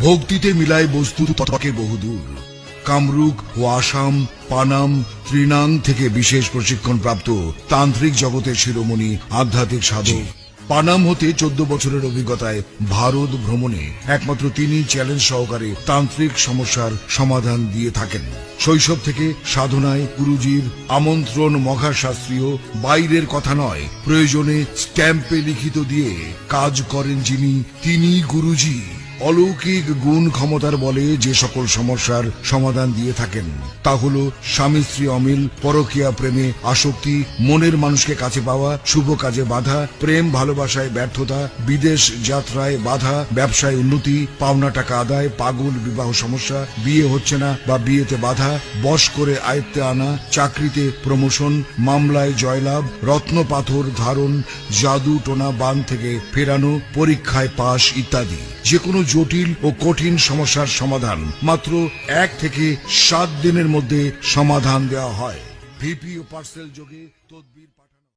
ভক্তিতে মিলায় বস্তু তত্ত্বকে বহুদূর। কামরূপ ও আসাম, পানাম, ত্রিনাং থেকে বিশেষ প্রশিক্ষণ প্রাপ্ত তান্ত্রিক জগতের শিরোমণি আধ্যাত্মিক সাধক। পানাম হতে 14 বছরের অভিজ্ঞতায় ভারত ভ্রমণে একমাত্র তিনি চ্যালেঞ্জ সহকারে তান্ত্রিক সমস্যার সমাধান দিয়ে থাকেন। শৈশব থেকে সাধনায় গুরুজির আমন্ত্রণ মহাশাস্ত্রীয়, বাইরের কথা নয়, প্রয়োজনে স্ট্যাম্পে লিখিত দিয়ে কাজ করেন যিনি, তিনি গুরুজি। অলৌকিক গুণ ক্ষমতার বলে যে সকল সমস্যার সমাধান দিয়ে থাকেন তা হলো স্বামী স্ত্রী অমিল, পরকীয়া প্রেমে আসক্তি, মনের মানুষকে কাছে পাওয়া, শুভ কাজে বাধা, প্রেম ভালোবাসায় ব্যর্থতা, বিদেশ যাত্রায় বাধা, ব্যবসায় উন্নতি, পাওনা টাকা আদায়, পাগল বিবাহ সমস্যা, বিয়ে হচ্ছে না বা বিয়েতে বাধা, বশ করে আয়ত্তে আনা, চাকরিতে প্রমোশন, মামলায় জয়লাভ, রত্ন পাথর ধারণ, জাদু টোনা বান থেকে ফেরানো, পরীক্ষায় পাশ ইত্যাদি। যে কোনো জটিল ও কঠিন সমস্যার সমাধান মাত্র 1 থেকে 7 দিনের মধ্যে সমাধান দেওয়া হয়। ভিপি ও পার্সেল যোগে তদবির